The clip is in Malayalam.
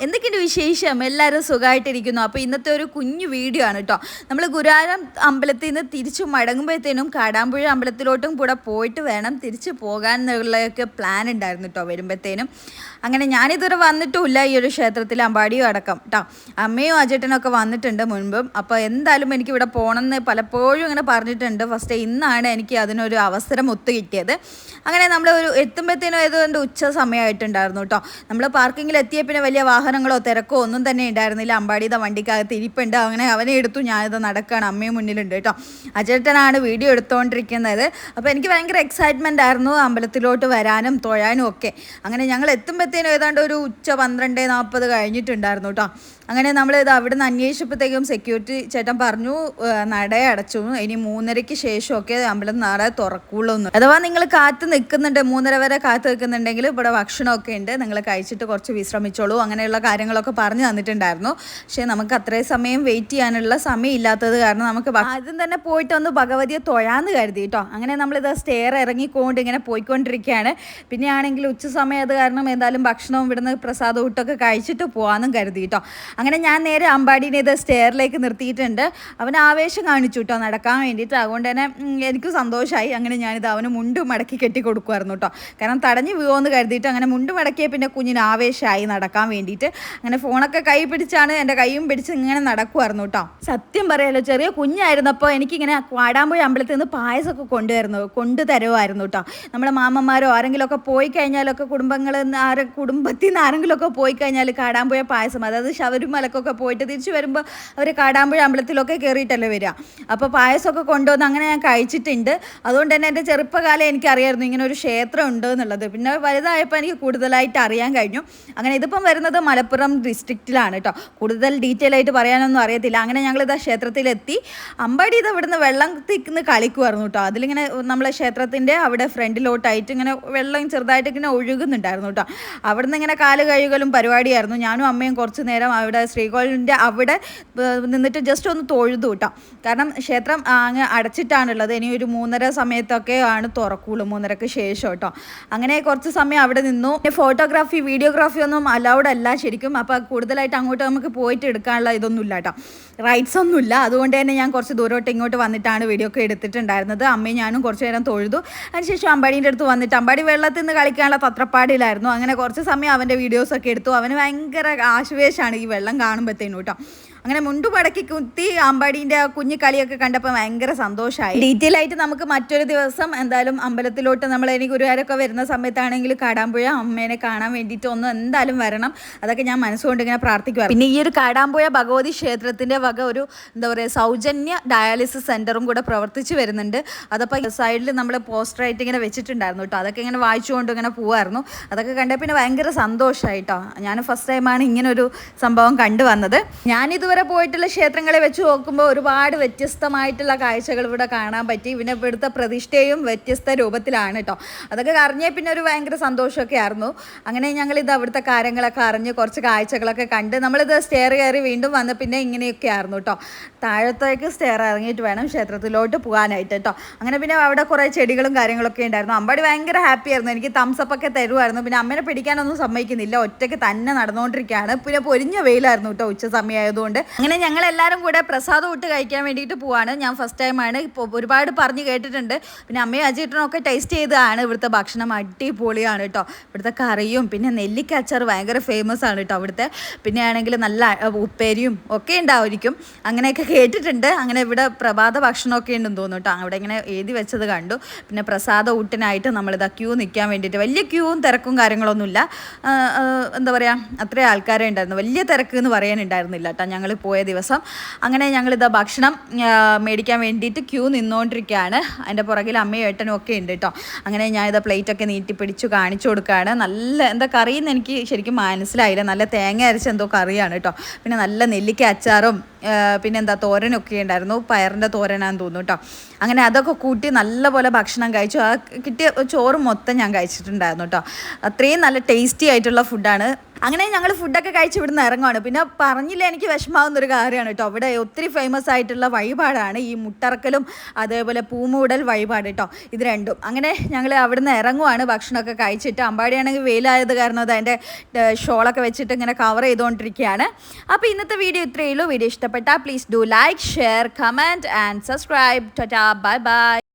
എന്തൊക്കെയുണ്ട് വിശേഷം? എല്ലാവരും സുഖമായിട്ടിരിക്കുന്നു. അപ്പോൾ ഇന്നത്തെ ഒരു കുഞ്ഞു വീഡിയോ ആണ് കേട്ടോ. നമ്മൾ ഗുരുവായൂരം അമ്പലത്തിൽ നിന്ന് തിരിച്ചു മടങ്ങുമ്പോഴത്തേനും കാടാമ്പുഴ അമ്പലത്തിലോട്ടും കൂടെ പോയിട്ട് വേണം തിരിച്ചു പോകാൻ എന്നുള്ളതൊക്കെ പ്ലാൻ ഉണ്ടായിരുന്നു കേട്ടോ വരുമ്പോഴത്തേനും. അങ്ങനെ ഞാനിതുവരെ വന്നിട്ടുമില്ല ഈ ഒരു ക്ഷേത്രത്തിൽ, അമ്പാടിയും അടക്കം കേട്ടോ. അമ്മയും അജേട്ടനൊക്കെ വന്നിട്ടുണ്ട് മുൻപും. അപ്പോൾ എന്തായാലും എനിക്കിവിടെ പോകണമെന്ന് പലപ്പോഴും ഇങ്ങനെ പറഞ്ഞിട്ടുണ്ട്. ഫസ്റ്റ് ഇന്നാണ് എനിക്ക് അതിനൊരു അവസരം ഒത്തു കിട്ടിയത്. അങ്ങനെ നമ്മൾ ഒരു എത്തുമ്പോഴത്തേനും ആയതുകൊണ്ട് ഉച്ച സമയമായിട്ടുണ്ടായിരുന്നു കേട്ടോ. നമ്മൾ പാർക്കിങ്ങിൽ എത്തിയ പിന്നെ വലിയ വാഹനങ്ങളോ തിരക്കോ ഒന്നും തന്നെ ഉണ്ടായിരുന്നില്ല. അമ്പാടിയുടെ വണ്ടിക്കകത്ത് ഇരിപ്പുണ്ട്. അങ്ങനെ അവനെ എടുത്തു, ഞാനിത് നടക്കുകയാണ്, അമ്മയും മുന്നിലുണ്ട് കേട്ടോ. അജേട്ടനാണ് വീഡിയോ എടുത്തുകൊണ്ടിരിക്കുന്നത്. അപ്പോൾ എനിക്ക് ഭയങ്കര എക്സൈറ്റ്മെൻ്റ് ആയിരുന്നു അമ്പലത്തിലോട്ട് വരാനും തൊഴാനും ഒക്കെ. അങ്ങനെ ഞങ്ങൾ എത്തുമ്പോഴത്തേനും ഏതാണ്ട് ഒരു ഉച്ച 12:40 കഴിഞ്ഞിട്ടുണ്ടായിരുന്നു കേട്ടോ. അങ്ങനെ നമ്മൾ ഇത് അവിടെ നിന്ന് അന്വേഷിച്ചപ്പോഴത്തേക്കും സെക്യൂരിറ്റി ചേട്ടൻ പറഞ്ഞു നട അടച്ചു, ഇനി 3:30 ശേഷമൊക്കെ അമ്പലം നട തുറക്കുള്ളൂ എന്ന്. അഥവാ നിങ്ങൾ കാത്ത് നിൽക്കുന്നുണ്ട്, 3:30 വരെ കാത്ത് നിൽക്കുന്നുണ്ടെങ്കിൽ ഇവിടെ ഭക്ഷണമൊക്കെ ഉണ്ട്, നിങ്ങൾ കഴിച്ചിട്ട് കുറച്ച് വിശ്രമിച്ചോളൂ, അങ്ങനെയുള്ള കാര്യങ്ങളൊക്കെ പറഞ്ഞു തന്നിട്ടുണ്ടായിരുന്നു. പക്ഷേ നമുക്ക് അത്രയും സമയം വെയിറ്റ് ചെയ്യാനുള്ള സമയം ഇല്ലാത്തത് കാരണം നമുക്ക് ആദ്യം തന്നെ പോയിട്ട് ഒന്ന് ഭഗവതിയെ തൊഴാന്ന് കരുതി കേട്ടോ. അങ്ങനെ നമ്മളിത് സ്റ്റെയർ ഇറങ്ങിക്കൊണ്ട് ഇങ്ങനെ പോയിക്കൊണ്ടിരിക്കുകയാണ്. പിന്നെ ആണെങ്കിൽ ഉച്ച സമയം അത് കാരണം എന്തായാലും ഭക്ഷണവും ഇവിടുന്ന് പ്രസാദം ഇട്ടൊക്കെ കഴിച്ചിട്ട് പോകാമെന്നും കരുതി കേട്ടോ. അങ്ങനെ ഞാൻ നേരെ അമ്പാടീനെ ഇത് സ്റ്റെയറിലേക്ക് നിർത്തിയിട്ടുണ്ട്. അവൻ ആവേശം കാണിച്ചു കേട്ടോ നടക്കാൻ വേണ്ടിയിട്ട്. അതുകൊണ്ട് തന്നെ എനിക്ക് സന്തോഷമായി. അങ്ങനെ ഞാനിത് അവന് മുണ്ട് മടക്കി കെട്ടി കൊടുക്കുമായിരുന്നു കേട്ടോ. കാരണം തടഞ്ഞു വീഴുമെന്ന് കരുതിയിട്ട് അങ്ങനെ മുണ്ട് മടക്കിയ പിന്നെ കുഞ്ഞിന് ആവേശമായി നടക്കാൻ വേണ്ടിയിട്ട്. അങ്ങനെ ഫോണൊക്കെ കൈ പിടിച്ചാണ്, എൻ്റെ കൈയും പിടിച്ച് ഇങ്ങനെ നടക്കുമായിരുന്നു കേട്ടോ. സത്യം പറയാലോ, ചെറിയ കുഞ്ഞായിരുന്നപ്പോൾ എനിക്കിങ്ങനെ കാടാമ്പുഴ അമ്പലത്തിൽ നിന്ന് പായസമൊക്കെ കൊണ്ടുതരുമായിരുന്നു കേട്ടോ. നമ്മുടെ മാമന്മാരോ ആരെങ്കിലുമൊക്കെ പോയി കഴിഞ്ഞാലൊക്കെ കുടുംബത്തിൽ നിന്ന് ആരെങ്കിലുമൊക്കെ പോയി കഴിഞ്ഞാൽ കാടാമ്പുഴ പായസം, അതായത് ശബരിമലക്കൊക്കെ പോയിട്ട് തിരിച്ചു വരുമ്പോൾ അവർ കാടാമ്പുഴ അമ്പലത്തിലൊക്കെ കയറിയിട്ടല്ലേ വരിക. അപ്പോൾ പായസമൊക്കെ കൊണ്ടുവന്ന് അങ്ങനെ ഞാൻ കഴിച്ചിട്ടുണ്ട്. അതുകൊണ്ട് തന്നെ എൻ്റെ ചെറുപ്പകാലം എനിക്കറിയായിരുന്നു ഇങ്ങനെ ഒരു ക്ഷേത്രം ഉണ്ട് എന്നുള്ളത്. പിന്നെ വലുതായപ്പോൾ എനിക്ക് കൂടുതലായിട്ട് അറിയാൻ കഴിഞ്ഞു. അങ്ങനെ ഇതിപ്പം വരുന്നത് മലപ്പുറം ഡിസ്ട്രിക്റ്റിലാണ് കേട്ടോ. കൂടുതൽ ഡീറ്റെയിൽ ആയിട്ട് പറയാനൊന്നും അറിയത്തില്ല. അങ്ങനെ ഞങ്ങളിത് ക്ഷേത്രത്തിലെത്തി. അമ്പാടി ഇത് ഇവിടുന്ന് വെള്ളത്തിന്ന് കളിക്കുമായിരുന്നു കേട്ടോ. അതിലിങ്ങനെ നമ്മളെ ക്ഷേത്രത്തിൻ്റെ അവിടെ ഫ്രണ്ടിലോട്ടായിട്ട് ഇങ്ങനെ വെള്ളം ചെറുതായിട്ട് ഇങ്ങനെ ഒഴുകുന്നുണ്ടായിരുന്നു കേട്ടോ. അവിടുന്ന് ഇങ്ങനെ കാല് കഴുകലും പരിപാടിയായിരുന്നു. ഞാനും അമ്മയും കുറച്ച് നേരം അവിടെ ശ്രീകോവിലിൻ്റെ അവിടെ നിന്നിട്ട് ജസ്റ്റ് ഒന്ന് തൊഴുതു കേട്ടോ. കാരണം ക്ഷേത്രം അങ്ങ് അടച്ചിട്ടാണുള്ളത്. ഇനി ഒരു 3:30 സമയത്തൊക്കെ ആണ് തുറക്കുള്ളൂ, 3:30ക്ക് ശേഷം കേട്ടോ. അങ്ങനെ കുറച്ച് സമയം അവിടെ നിന്നു. ഫോട്ടോഗ്രാഫി വീഡിയോഗ്രാഫി ഒന്നും അലൗഡ് അല്ല ശരിക്കും. അപ്പോൾ കൂടുതലായിട്ട് അങ്ങോട്ട് നമുക്ക് പോയിട്ട് എടുക്കാനുള്ള ഇതൊന്നും ഇല്ല കേട്ടോ, റൈറ്റ്സ് ഒന്നുമില്ല. അതുകൊണ്ട് തന്നെ ഞാൻ കുറച്ച് ദൂരോട്ട് ഇങ്ങോട്ട് വന്നിട്ടാണ് വീഡിയോ ഒക്കെ എടുത്തിട്ടുണ്ടായിരുന്നത്. അമ്മയും ഞാനും കുറച്ച് നേരം തൊഴുതു. അതിനുശേഷം അമ്പാടീൻ്റെ അടുത്ത് വന്നിട്ട് അമ്പാടി വെള്ളത്തിൽ നിന്ന് കളിക്കാനുള്ള തത്രപ്പാടിലായിരുന്നു. അങ്ങനെ കുറച്ച് സമയം അവൻ്റെ വീഡിയോസൊക്കെ എടുത്തു. അവന് ഭയങ്കര ആശുവേശമാണ് ഈ വെള്ളം കാണുമ്പോഴത്തേനും കേട്ടോ. അങ്ങനെ മുണ്ട് മടക്കി കുത്തി അമ്പാടീൻ്റെ കുഞ്ഞു കളിയൊക്കെ കണ്ടപ്പോൾ ഭയങ്കര സന്തോഷമായി. ഡീറ്റെയിൽ ആയിട്ട് നമുക്ക് മറ്റൊരു ദിവസം എന്തായാലും അമ്പലത്തിലോട്ട് നമ്മൾ എനിക്ക് ഗുരുവായൂരൊക്കെ വരുന്ന സമയത്താണെങ്കിൽ കാടാമ്പുഴ അമ്മേനെ കാണാൻ വേണ്ടിയിട്ട് ഒന്ന് എന്തായാലും വരണം. അതൊക്കെ ഞാൻ മനസ്സുകൊണ്ട് ഇങ്ങനെ പ്രാർത്ഥിക്കുവായിരുന്നു. പിന്നെ ഈ ഒരു കാടാമ്പുഴ ഭഗവതി ക്ഷേത്രത്തിൻ്റെ വക ഒരു എന്താ പറയുക സൗജന്യ ഡയാലിസിസ് സെൻ്ററും കൂടെ പ്രവർത്തിച്ച് വരുന്നുണ്ട്. അതപ്പോൾ സൈഡിൽ നമ്മൾ പോസ്റ്ററായിട്ട് ഇങ്ങനെ വെച്ചിട്ടുണ്ടായിരുന്നു കേട്ടോ. അതൊക്കെ ഇങ്ങനെ വായിച്ചുകൊണ്ട് ഇങ്ങനെ പോവായിരുന്നു. അതൊക്കെ കണ്ടപ്പോൾ പിന്നെ ഭയങ്കര സന്തോഷമായിട്ടോ. ഞാൻ ഫസ്റ്റ് ടൈമാണ് ഇങ്ങനൊരു സംഭവം കണ്ടുവന്നത്. ഞാനിതുവരെ പോയിട്ടുള്ള ക്ഷേത്രങ്ങളെ വെച്ച് നോക്കുമ്പോൾ ഒരുപാട് വ്യത്യസ്തമായിട്ടുള്ള കാഴ്ചകൾ ഇവിടെ കാണാൻ പറ്റി. പിന്നെ ഇവിടുത്തെ പ്രതിഷ്ഠയും വ്യത്യസ്ത രൂപത്തിലാണ് കേട്ടോ. അതൊക്കെ അറിഞ്ഞേ പിന്നെ ഒരു ഭയങ്കര സന്തോഷമൊക്കെ ആയിരുന്നു. അങ്ങനെ ഞങ്ങളിത് അവിടുത്തെ കാര്യങ്ങളൊക്കെ അറിഞ്ഞ് കുറച്ച് കാഴ്ചകളൊക്കെ കണ്ട് നമ്മളിത് സ്റ്റെയർ കയറി വീണ്ടും വന്ന് പിന്നെ ഇങ്ങനെയൊക്കെ ആയിരുന്നു കേട്ടോ. താഴത്തേക്ക് സ്റ്റെയർ ഇറങ്ങിയിട്ട് വേണം ക്ഷേത്രത്തിലോട്ട് പോകാനായിട്ട് കേട്ടോ. അങ്ങനെ പിന്നെ അവിടെ കുറേ ചെടികളും കാര്യങ്ങളൊക്കെ ഉണ്ടായിരുന്നു. അമ്പാടി ഭയങ്കര ഹാപ്പി ആയിരുന്നു. എനിക്ക് തംസപ്പൊക്കെ തരുമായിരുന്നു. പിന്നെ അമ്മേനെ പിടിക്കാനൊന്നും സമ്മതിക്കുന്നില്ല, ഒറ്റയ്ക്ക് തന്നെ നടന്നുകൊണ്ടിരിക്കുകയാണ്. പിന്നെ പൊരിഞ്ഞ വെയിലായിരുന്നു കേട്ടോ ഉച്ച സമയമായതുകൊണ്ട്. അങ്ങനെ ഞങ്ങൾ എല്ലാവരും കൂടെ പ്രസാദം ഇട്ട് കഴിക്കാൻ വേണ്ടിയിട്ട് പോവാണ്. ഞാൻ ഫസ്റ്റ് ടൈമാണ്, ഇപ്പോൾ ഒരുപാട് പറഞ്ഞ് കേട്ടിട്ടുണ്ട്. പിന്നെ അമ്മയും അജേട്ടനും ഒക്കെ ടേസ്റ്റ് ചെയ്തതാണ്. ഇവിടുത്തെ ഭക്ഷണം അടിപൊളിയാണ് കേട്ടോ. ഇവിടുത്തെ കറിയും പിന്നെ നെല്ലിക്ക അച്ചാർ ഭയങ്കര ഫേമസ് ആണ് കേട്ടോ അവിടുത്തെ. പിന്നെ ആണെങ്കിൽ നല്ല ഉപ്പേരിയും ഒക്കെ ഉണ്ടാവുമായിരിക്കും, അങ്ങനെയൊക്കെ കേട്ടിട്ടുണ്ട്. അങ്ങനെ ഇവിടെ പ്രഭാത ഭക്ഷണമൊക്കെ ഉണ്ടെന്ന് തോന്നുന്നു കേട്ടോ. അവിടെ ഇങ്ങനെ എഴുതി വെച്ചത് കണ്ടു. പിന്നെ പ്രസാദ ഊട്ടിനായിട്ട് നമ്മളിതാ ക്യൂ നിൽക്കാൻ വേണ്ടിയിട്ട്, വലിയ ക്യൂവും തിരക്കും കാര്യങ്ങളൊന്നുമില്ല. എന്താ പറയുക, അത്രയും ആൾക്കാരെ ഉണ്ടായിരുന്നു, വലിയ തിരക്ക് എന്ന് പറയാനുണ്ടായിരുന്നില്ല കേട്ടോ ഞങ്ങൾ പോയ ദിവസം. അങ്ങനെ ഞങ്ങളിതാ ഭക്ഷണം മേടിക്കാൻ വേണ്ടിയിട്ട് ക്യൂ നിന്നുകൊണ്ടിരിക്കുകയാണ്. അതിൻ്റെ പുറകിൽ അമ്മയും ഏട്ടനും ഒക്കെ ഉണ്ട് കേട്ടോ. അങ്ങനെ ഞാനിതാ പ്ലേറ്റൊക്കെ നീട്ടിപ്പിടിച്ചു കാണിച്ചു കൊടുക്കുകയാണ്. നല്ല എന്താ കറിയെന്ന് എനിക്ക് ശരിക്കും മനസ്സിലായില്ല, നല്ല തേങ്ങ അരച്ച എന്തോ കറിയാണ് കേട്ടോ. പിന്നെ നല്ല നെല്ലിക്ക അച്ചാറും പിന്നെന്താ തോരനൊക്കെ ഉണ്ടായിരുന്നു, പയറിൻ്റെ തോരനാന്ന് തോന്നുന്നു കേട്ടോ. അങ്ങനെ അതൊക്കെ കൂട്ടി നല്ലപോലെ ഭക്ഷണം കഴിച്ചു. ആ കിട്ടിയ ചോറ് മൊത്തം ഞാൻ കഴിച്ചിട്ടുണ്ടായിരുന്നു കേട്ടോ. അത്രയും നല്ല ടേസ്റ്റി ആയിട്ടുള്ള ഫുഡാണ്. അങ്ങനെ ഞങ്ങൾ ഫുഡൊക്കെ കഴിച്ച് ഇവിടുന്ന് ഇറങ്ങുവാണ്. പിന്നെ പറഞ്ഞില്ല, എനിക്ക് വിഷമാവുന്നൊരു കാര്യമാണ് കേട്ടോ. ഇവിടെ ഒത്തിരി ഫേമസ് ആയിട്ടുള്ള വഴിപാടാണ് ഈ മുട്ടറക്കലും അതേപോലെ പൂമൂടൽ വഴിപാട് കേട്ടോ, ഇത് രണ്ടും. അങ്ങനെ ഞങ്ങൾ അവിടുന്ന് ഇറങ്ങുവാണ് ഭക്ഷണമൊക്കെ കഴിച്ചിട്ട്. അമ്പാടിയാണെങ്കിൽ വെയിലായത് കാരണം അത് അതിൻ്റെ ഷോളൊക്കെ വെച്ചിട്ട് ഇങ്ങനെ കവർ ചെയ്തുകൊണ്ടിരിക്കുകയാണ്. അപ്പോൾ ഇന്നത്തെ വീഡിയോ ഇത്രയേ ഉള്ളൂ. വീഡിയോ ഇഷ്ടപ്പെട്ടാൽ please do like, share, comment and subscribe. Tata, bye bye.